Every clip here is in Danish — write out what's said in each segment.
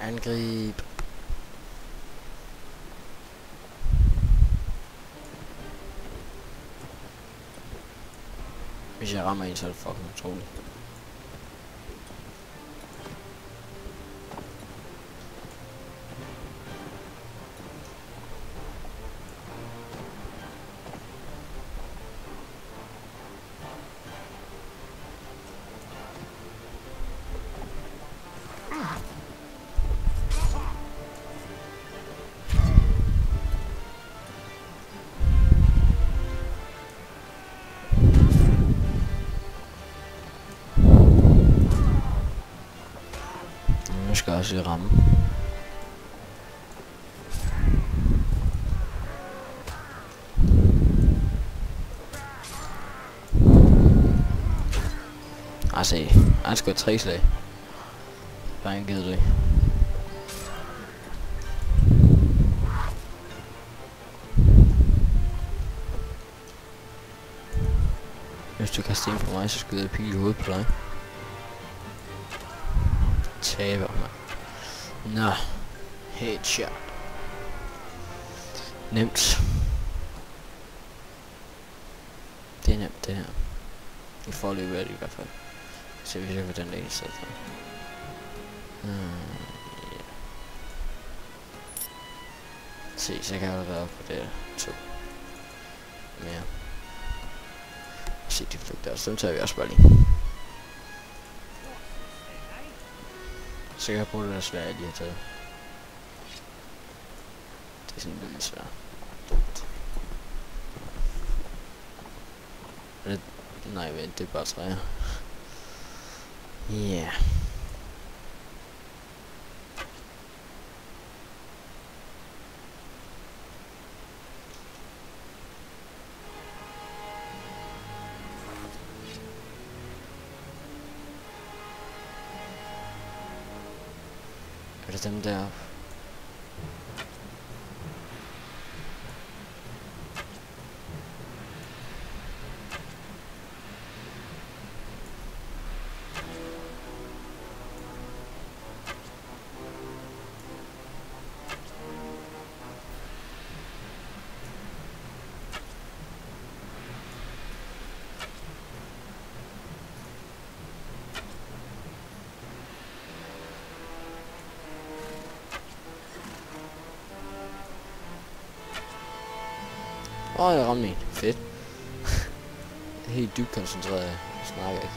Angrib. Hvis jeg rammer en, så er det fucking utroligt. Nu skal jeg også lige ramme. Altså, han skal have 3 slag. Bare en givet det. Hvis du kaster ind på mig, så skyder jeg pil i hovedet på dig. Taber mig. Nå. Headshot. Nemt. Det er nemt, det her. I forløbet er det i hvert fald. Så vi ser på den der i stedet for. Yeah. Se, så kan jeg være på det 2. Mere. Se, de flygter også. Dem tager vi også bare lige. Så kan jeg bruge det der svært, jeg lige har taget. Det er sådan lidt svært. Nej, vent, det er bare træer. Ja. Yeah. Er det dem der? Jeg ramte en. Fedt. Helt dybt koncentreret. Jeg snakker ikke.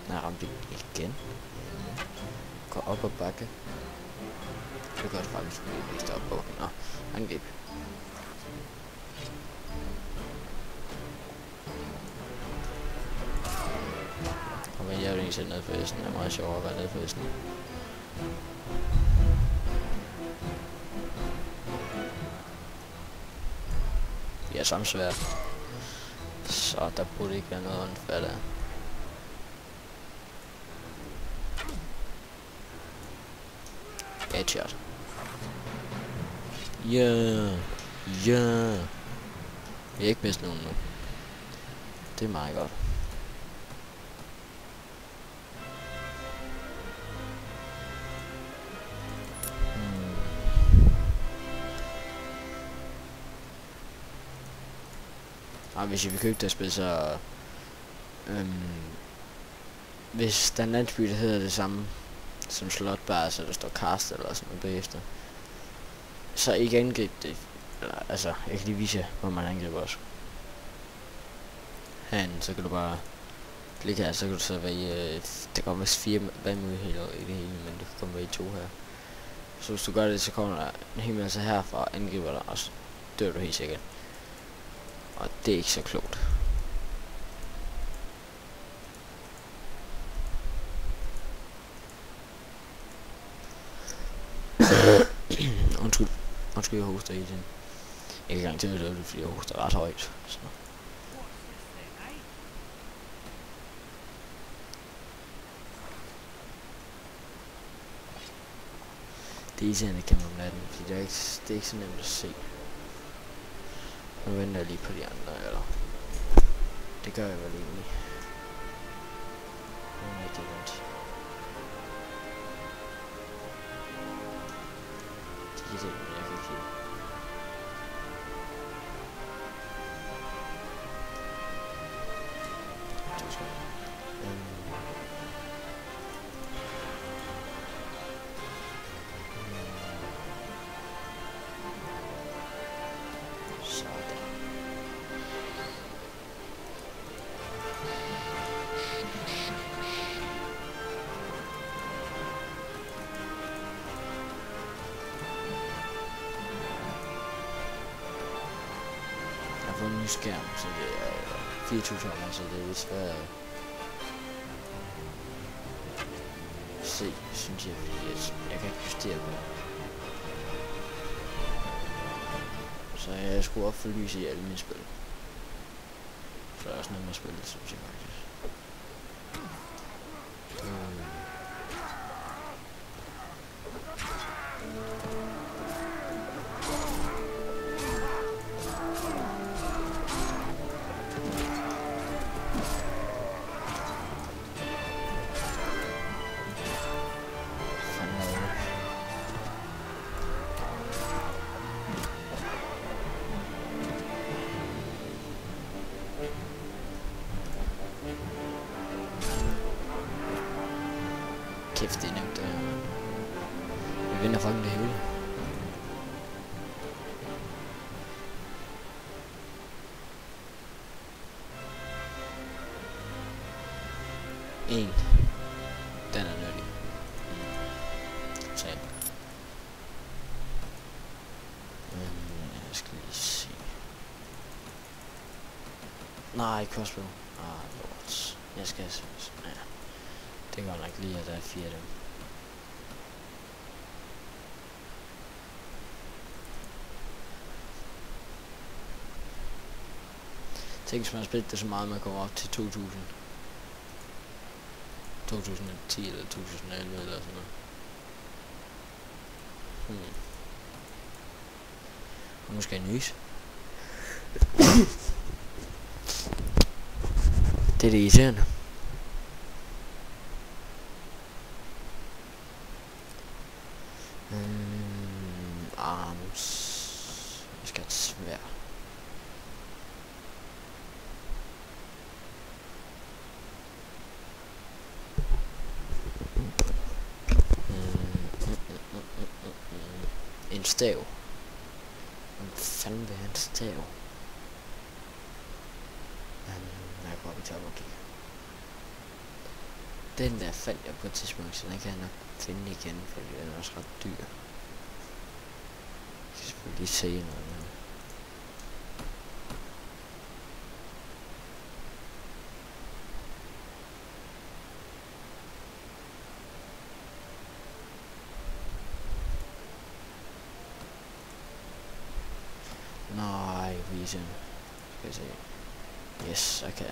Jeg ramte igen. Går op og bakke. Det gør det faktisk. Vi står på. Nå, angreb. Og jeg vil ikke sætte ned for hesten. Det er meget sjovt at være nede for hesten. Ja, samme svært. Så der burde ikke være noget unfair der. Headshot. Ja. Ja. Vi er ikke mistet nogen nu. Det er meget godt. Og hvis I vil købe det spil, så hvis der er en landsby, der hedder det samme som slotbar, så der står cast eller sådan noget bagefter, så ikke angrib det. Eller, altså, jeg kan lige vise jer, hvor man angriber også. Herinde, så kan du bare klikke her, så kan du så vælge, der kommer vist 4 valgmuligheder i det hele, men du kan komme vælge 2 her. Så hvis du gør det, så kommer der en hel masse herfra og angriber dig, og så dør du helt sikkert. Og det er ikke så klogt. Undskyld, jeg hoster i den. Jeg kan garantere det, fordi jeg hoster ret højt. Så. Det er irriterende, kan man om natten, fordi det er ikke så nemt at se. Nu venter jeg lige på de andre, eller? Det gør jeg vel egentlig. Nu er det vent. Det er det, jeg kan ikke lide. På en ny skærm, så det er 4000 år, så det er lidt svært at se, synes jeg, fordi jeg kan ikke justere på det. Så jeg skulle op for lys i alle mine spil. Så er det også nemmere at spille, synes jeg faktisk. Kæft, det er nemt. Vi vinder fucking det hele. En. Den er nyttig. Så jeg skal lige se. Nej, crossbow. Lort. Jeg skal have. Ja. Det går nok lige, at der er 4 af dem. Tænk, hvis man har spillet det så meget, man kommer op til 2000. 2010 eller 2011 eller sådan noget. Og nu skal jeg nys. Det er det irriterende. Arms. Jeg skal have et svær. En stav. Hvad fanden vil have en stav? Jeg går op i top og kigge. Den der fandt jeg på et tidspunkt, så den kan jeg nok finde igen, fordi den er også ret dyr. Jeg kan selvfølgelig lige se noget, men nej, reason. Skal jeg se. Yes, okay.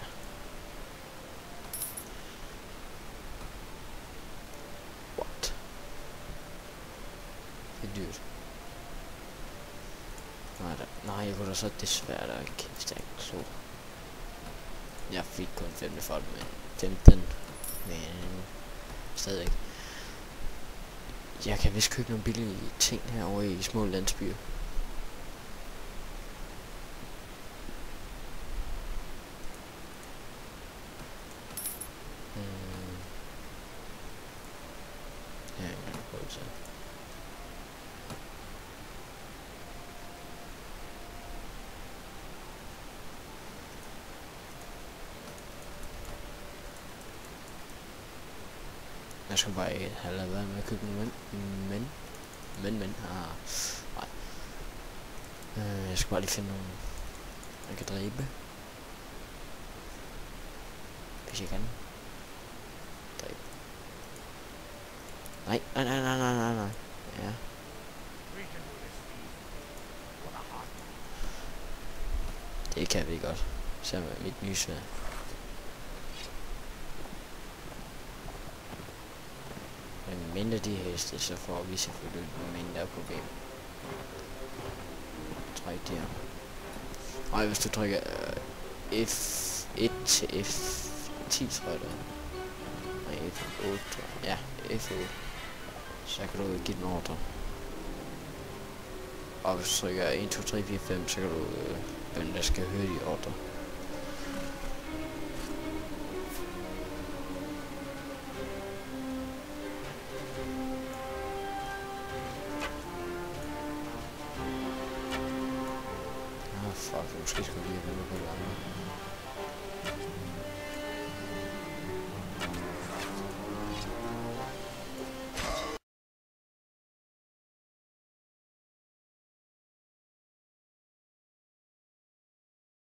What? Det er dyrt. Nej, jeg kunne da så desværre da ikke stærkt slå. Jeg fik kun 5 for det, men 15. Men stadig. Jeg kan vist købe nogle billige ting herovre i små landsbyer. Jeg skal bare have lavet være med at købe en men, nej. Jeg skal bare lige finde nogle, jeg kan dræbe. Hvis jeg kan. Dræbe. Nej. Ja. Det kan vi godt. Så med mit nye sværd. Men mindre de heste, så får vi selvfølgelig mindre problem. Træk der. Og hvis du trykker F1 til F10, tror jeg det. F8, ja, F8. Så kan du give den ordre. Og hvis du trykker 1, 2, 3, 4, 5, så kan du hvem der skal høre de ordre. Fuck, måske skulle vi lige vende på det andet.